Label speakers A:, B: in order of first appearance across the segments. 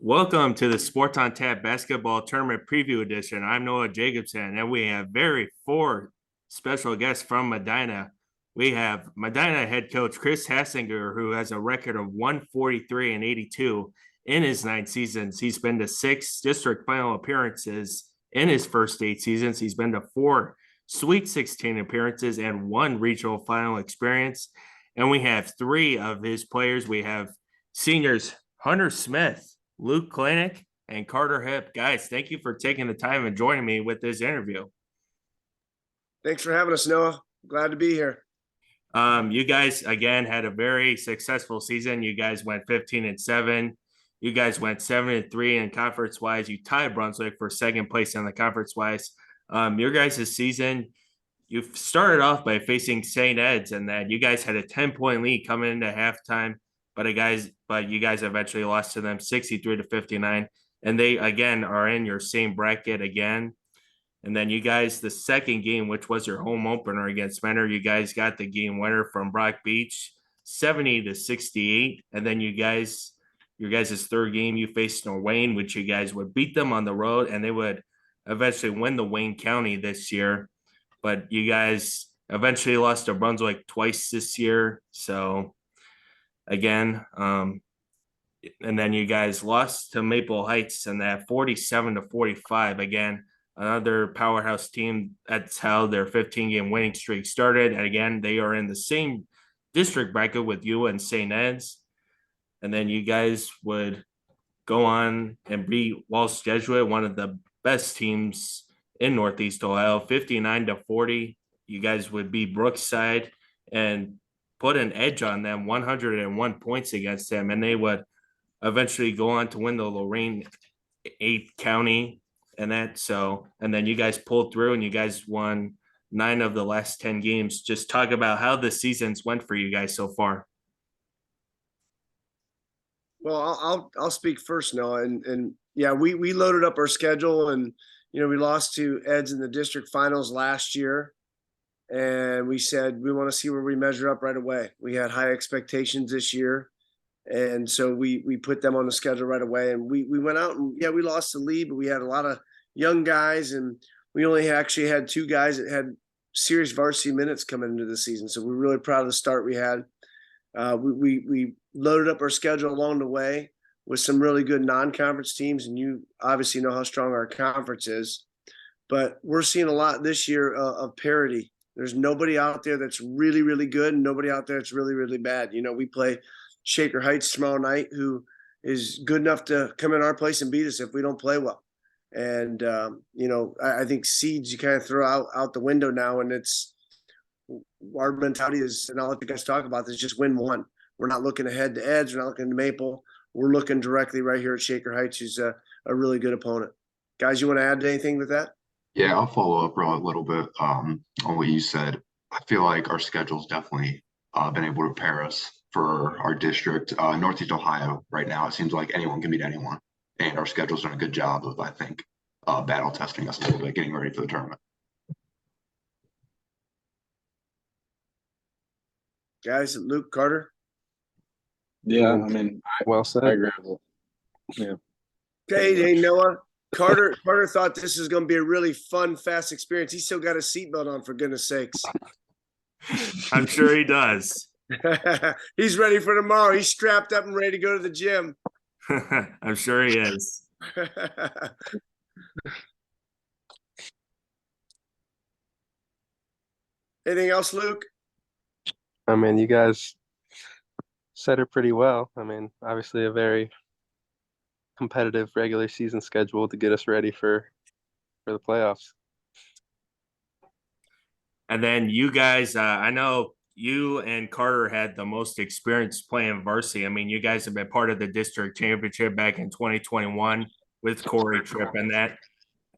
A: Welcome to the Sports on Tap Basketball Tournament Preview Edition. I'm Noah Jacobson, and we have four special guests from Medina. We have Medina head coach Chris Hassinger, who has a record of 143 and 82 in his 9 seasons. He's been to 6 district final appearances in his first 8 seasons. He's been to 4 Sweet 16 appearances and 1 regional final experience. And we have 3 of his players. We have Seniors Hunter Smith, Luke Klanac, and Carter Hipp. Guys, thank you for taking the time and joining me with this interview.
B: Thanks for having us, Noah. Glad to be here.
A: You guys, again, had a very successful season. You guys went 15-7. You guys went 7-3 in conference-wise. You tied Brunswick for second place in the conference-wise. Your guys' season, you started off by facing St. Ed's, and that you guys had a 10-point lead coming into halftime. But you guys eventually lost to them 63-59, and they again are in your same bracket again. And then you guys, the second game, which was your home opener against Mentor, you guys got the game winner from Brock Beach, 70-68. And then your guys' third game, you faced Norwayne, which you guys would beat them on the road, and they would eventually win the Wayne County this year. But you guys eventually lost to Brunswick twice this year, so. Again, and then you guys lost to Maple Heights and that 47-45. Again, another powerhouse team. That's how their 15-game winning streak started. And again, they are in the same district bracket with you and St. Ed's. And then you guys would go on and beat Walsh Jesuit, one of the best teams in Northeast Ohio, 59-40. You guys would beat Brookside and put an edge on them, 101 points against them, and they would eventually go on to win the Lorain 8th County and then you guys pulled through and you guys won 9 of the last 10 games. Just talk about how the seasons went for you guys so far.
B: Well, I'll speak first, Noah, and yeah, we loaded up our schedule, and we lost to Ed's in the district finals last year. And we said we want to see where we measure up right away. We had high expectations this year, and so we put them on the schedule right away. And we went out and we lost the lead, but we had a lot of young guys, and we only actually had 2 guys that had serious varsity minutes coming into the season. So we're really proud of the start we had. We loaded up our schedule along the way with some really good non-conference teams, and you obviously know how strong our conference is. But we're seeing a lot this year of parity. There's nobody out there that's really, really good and nobody out there that's really, really bad. We play Shaker Heights tomorrow night, who is good enough to come in our place and beat us if we don't play well. And, I think seeds you kind of throw out the window now, and it's our mentality is, and I'll let you guys talk about this, just win one. We're not looking ahead to Edge. We're not looking to Maple. We're looking directly right here at Shaker Heights, who's a really good opponent. Guys, you want to add anything with that?
C: Yeah, I'll follow up a little bit on what you said. I feel like our schedule's definitely been able to prepare us for our district. Northeast Ohio right now, it seems like anyone can beat anyone. And our schedule's done a good job of, I think, battle testing us a little bit, getting ready for the tournament.
B: Guys, Luke, Carter?
D: Yeah, I mean,
E: well said.
D: I agree with it. Yeah.
B: Hey, Noah. Carter thought this is going to be a really fun, fast experience. He still got a seatbelt on, for goodness sakes.
A: I'm sure he does.
B: He's ready for tomorrow. He's strapped up and ready to go to the gym.
A: I'm sure he is.
B: Anything else, Luke?
E: I mean, you guys said it pretty well. I mean, obviously a very competitive regular season schedule to get us ready for the playoffs.
A: And then you guys, I know you and Carter had the most experience playing varsity. I mean, you guys have been part of the district championship back in 2021 with Corey Tripp and that.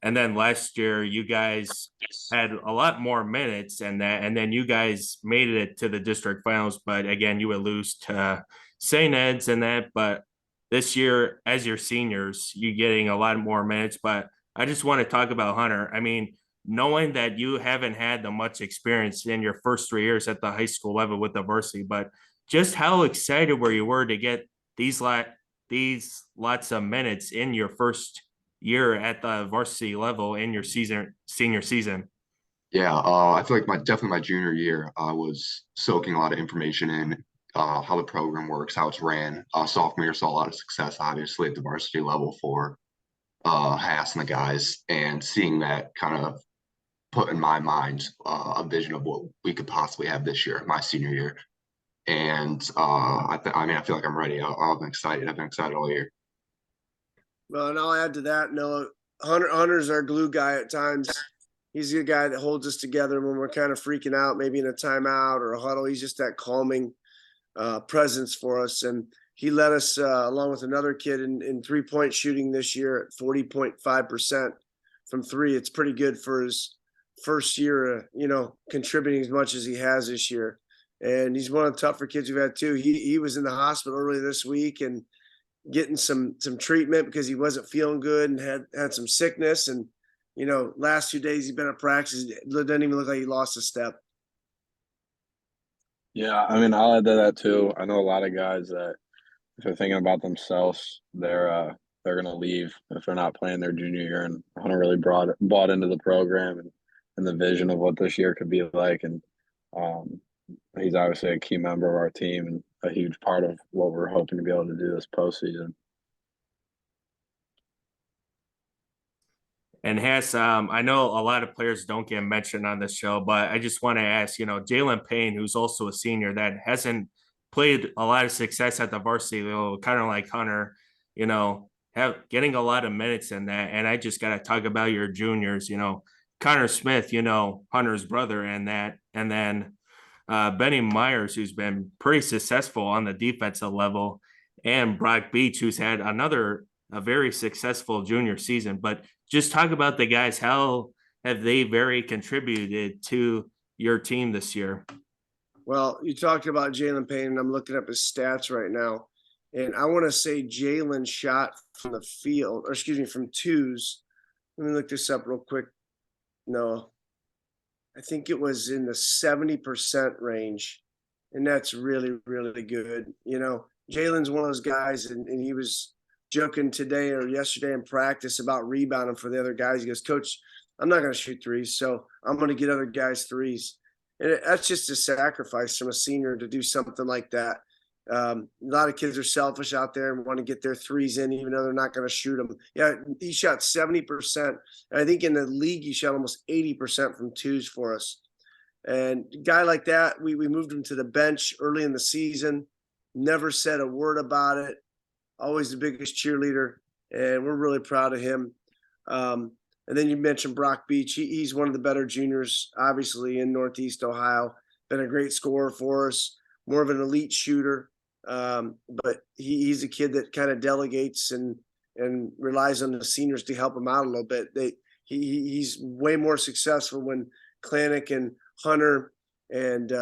A: And then last year, you guys had a lot more minutes and then you guys made it to the district finals. But again, you would lose to St. Ed's and that. But this year, as your seniors, you're getting a lot more minutes. But I just want to talk about Hunter. I mean, knowing that you haven't had the much experience in your first 3 years at the high school level with the varsity, but just how excited were to get these these lots of minutes in your first year at the varsity level in your senior season?
C: Yeah, I feel like definitely my junior year, I was soaking a lot of information in, how the program works, how it's ran. Sophomore year saw a lot of success, obviously, at the varsity level for Hass and the guys, and seeing that kind of put in my mind a vision of what we could possibly have this year, my senior year. And I mean, I feel like I'm ready. I've been excited. I've been excited all year.
B: Well, and I'll add to that, Noah. Hunter's our glue guy at times. He's the guy that holds us together when we're kind of freaking out, maybe in a timeout or a huddle. He's just that calming presence for us. And he led us, along with another kid, in 3-point shooting this year at 40.5% from three. It's pretty good for his first year, contributing as much as he has this year. And he's one of the tougher kids we've had too. He was in the hospital earlier this week and getting some treatment because he wasn't feeling good and had some sickness. And last 2 days he's been at practice. It doesn't even look like he lost a step.
D: Yeah, I mean, I'll add to that too. I know a lot of guys that if they're thinking about themselves, they're gonna leave if they're not playing their junior year. And Hunter really bought into the program and the vision of what this year could be like. And he's obviously a key member of our team and a huge part of what we're hoping to be able to do this postseason.
A: And Hess, I know a lot of players don't get mentioned on this show, but I just want to ask, Jalen Payne, who's also a senior that hasn't played a lot of success at the varsity level, kind of like Hunter, getting a lot of minutes in that. And I just got to talk about your juniors, Connor Smith, Hunter's brother, and that, and then Benny Myers, who's been pretty successful on the defensive level, and Brock Beach, who's had a very successful junior season. But just talk about the guys. How have they very contributed to your team this year?
B: Well, you talked about Jalen Payne, and I'm looking up his stats right now. And I want to say Jalen shot from the field, or excuse me, from twos. Let me look this up real quick. No, I think it was in the 70% range. And that's really, really good. Jalen's one of those guys, and he was joking today or yesterday in practice about rebounding for the other guys. He goes, Coach, I'm not going to shoot threes, so I'm going to get other guys threes. And that's just a sacrifice from a senior to do something like that. A lot of kids are selfish out there and want to get their threes in, even though they're not going to shoot them. Yeah, he shot 70%. And I think in the league, he shot almost 80% from twos for us. And a guy like that, we moved him to the bench early in the season, never said a word about it. Always the biggest cheerleader, and we're really proud of him. And then you mentioned Brock Beach. He's one of the better juniors, obviously, in Northeast Ohio. Been a great scorer for us, more of an elite shooter. But he's a kid that kind of delegates and relies on the seniors to help him out a little bit. He's way more successful when Klanac and Hunter and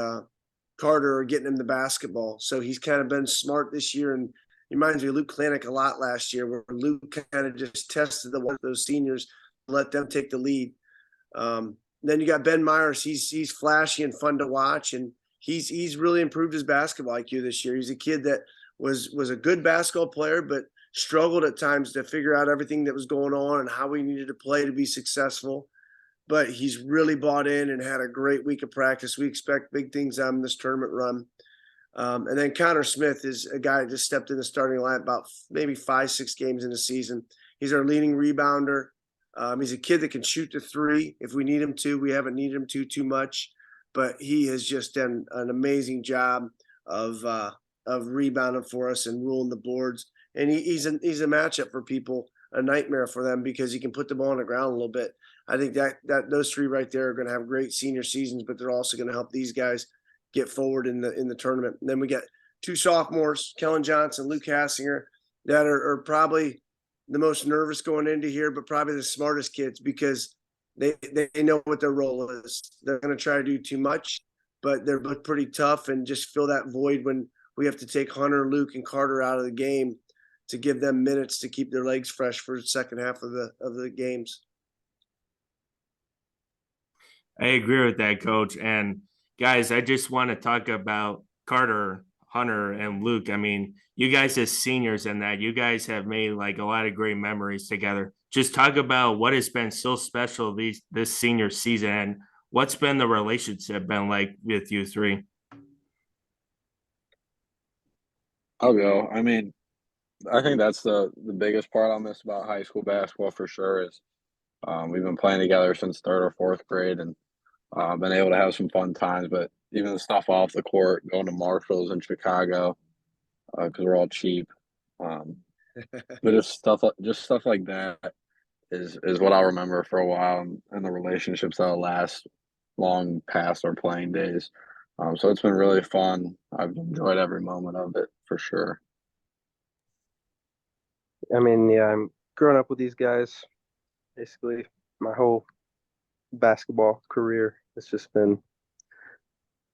B: Carter are getting him the basketball. So he's kind of been smart this year, and he reminds me of Luke Klanac a lot last year, where Luke kind of just tested those seniors, let them take the lead. Then you got Ben Myers. He's flashy and fun to watch, and he's really improved his basketball IQ this year. He's a kid that was a good basketball player, but struggled at times to figure out everything that was going on and how we needed to play to be successful. But he's really bought in and had a great week of practice. We expect big things on this tournament run. And then Connor Smith is a guy that just stepped in the starting line about maybe 5-6 games in the season. He's our leading rebounder. He's a kid that can shoot the three if we need him to. We haven't needed him to too much, but he has just done an amazing job of rebounding for us and ruling the boards. And he's a matchup for people, a nightmare for them, because he can put the ball on the ground a little bit. I think that those three right there are going to have great senior seasons, but they're also going to help these guys get forward in the tournament. And then we got 2 sophomores, Kellen Johnson, Luke Hassinger, that are probably the most nervous going into here, but probably the smartest kids, because they know what their role is. They're going to try to do too much, but they're both pretty tough and just fill that void when we have to take Hunter, Luke, and Carter out of the game to give them minutes to keep their legs fresh for the second half of the games.
A: I agree with that, Coach. And guys, I just want to talk about Carter Hunter and Luke, I mean, you guys as seniors and that, you guys have made like a lot of great memories together. Just talk about what has been so special this senior season and what's been the relationship been like with you three?
D: I'll go. I mean, I think that's the biggest part I miss about high school basketball for sure is we've been playing together since third or fourth grade and been able to have some fun times. But even the stuff off the court, going to Marshalls in Chicago because we're all cheap. Um, but just stuff like that is what I'll remember for a while, and the relationships that'll last long past our playing days. So it's been really fun. I've enjoyed every moment of it for sure.
E: I mean, yeah, I'm growing up with these guys basically my whole basketball career. It's just been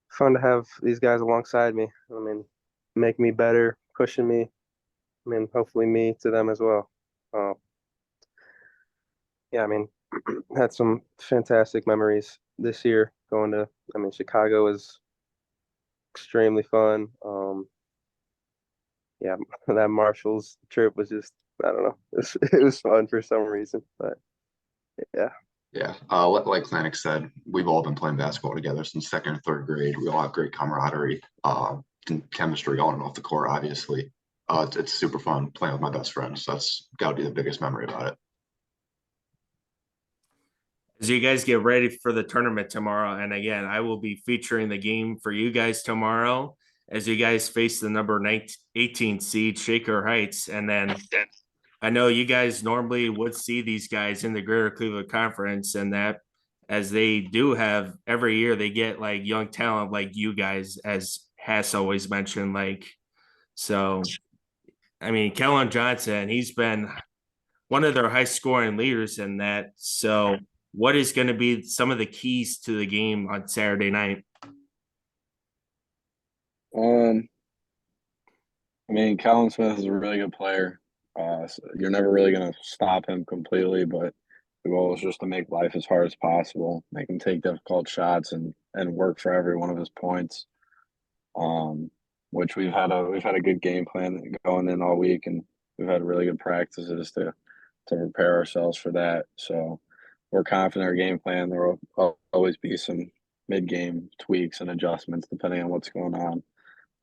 E: fun to have these guys alongside me. I mean, make me better, pushing me. I mean, hopefully me to them as well. Uh, yeah, I mean, had some fantastic memories this year going to. I mean, Chicago was extremely fun. Yeah, that Marshalls trip was just I don't know. It was fun for some reason, but yeah.
C: Yeah, like Klanac said, we've all been playing basketball together since second or third grade. We all have great camaraderie, and chemistry on and off the court, obviously. It's super fun playing with my best friends. So that's got to be the biggest memory about it.
A: As you guys get ready for the tournament tomorrow, and again, I will be featuring the game for you guys tomorrow as you guys face the number 18 seed Shaker Heights. And then I know you guys normally would see these guys in the Greater Cleveland Conference, and that as they do have every year, they get like young talent like you guys, as Hass always mentioned. Like, so, I mean, Kellen Johnson, he's been one of their high scoring leaders in that. So, what is going to be some of the keys to the game on Saturday night?
D: I mean, Colin Smith is a really good player. So you're never really going to stop him completely, but the goal is just to make life as hard as possible, make him take difficult shots and work for every one of his points. Which we've had a good game plan going in all week, and we've had really good practices to prepare ourselves for that. So we're confident in our game plan. There will always be some mid-game tweaks and adjustments depending on what's going on.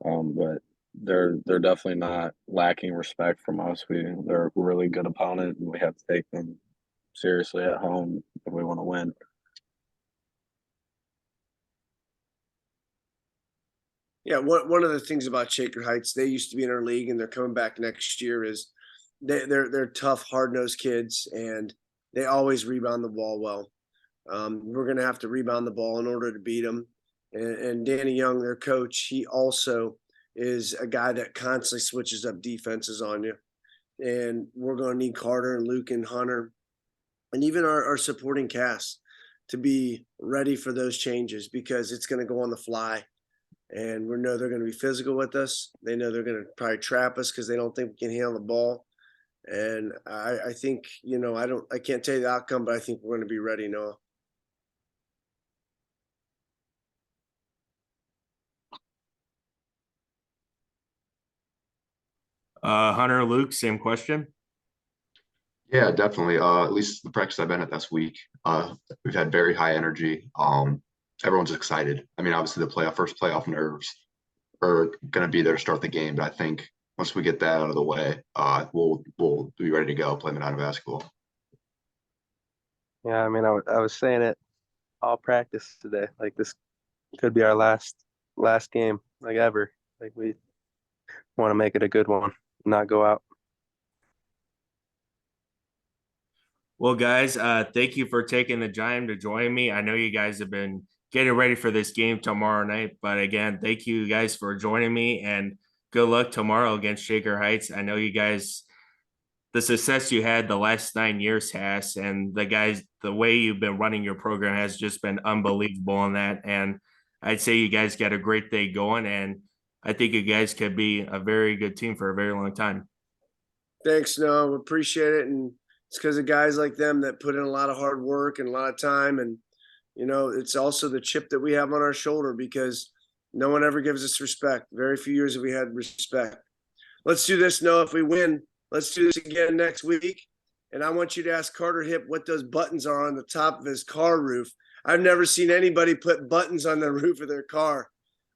D: But they're definitely not lacking respect from us. They're a really good opponent, and we have to take them seriously at home if we want to win.
B: Yeah, one of the things about Shaker Heights, they used to be in our league and they're coming back next year, is they're tough, hard-nosed kids, and they always rebound the ball well. We're going to have to rebound the ball in order to beat them. And Danny Young, their coach, he also is a guy that constantly switches up defenses on you. And we're going to need Carter and Luke and Hunter and even our supporting cast to be ready for those changes, because it's going to go on the fly. And we know they're going to be physical with us. They know they're going to probably trap us because they don't think we can handle the ball. And I think, I can't tell you the outcome, but I think we're going to be ready, Noah.
A: Hunter, Luke, same question.
C: Yeah, definitely. At least the practice I've been at this week, we've had very high energy. Everyone's excited. I mean, obviously the first playoff nerves are going to be there to start the game, but I think once we get that out of the way, we'll be ready to go play Medina basketball.
E: Yeah, I mean, I was saying it all practice today. Like this could be our last game, like ever. Like we want to make it a good one, not go out.
A: Well, guys, thank you for taking the time to join me. I know you guys have been getting ready for this game tomorrow night, but again, thank you guys for joining me, and good luck tomorrow against Shaker Heights. I know you guys, the success you had the last 9 years has, and the way you've been running your program has just been unbelievable in that. And I'd say you guys got a great day going, and I think you guys could be a very good team for a very long time.
B: Thanks, Noah. We appreciate it. And it's because of guys like them that put in a lot of hard work and a lot of time. And, it's also the chip that we have on our shoulder, because No one ever gives us respect. Very few years have we had respect. Let's do this, Noah. If we win, let's do this again next week. And I want you to ask Carter Hipp what those buttons are on the top of his car roof. I've never seen anybody put buttons on the roof of their car,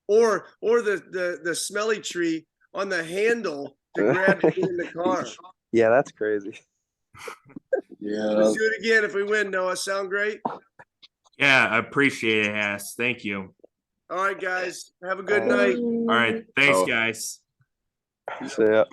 B: or the smelly tree on the handle to grab it in the car.
E: Yeah, that's crazy.
D: Yeah.
B: Let's do it again if we win, Noah. Sound great?
A: Yeah, I appreciate it, Hass. Thank you.
B: All right, guys. Have a good night.
A: All right. Thanks,
C: Oh.
A: guys.
E: So, yeah.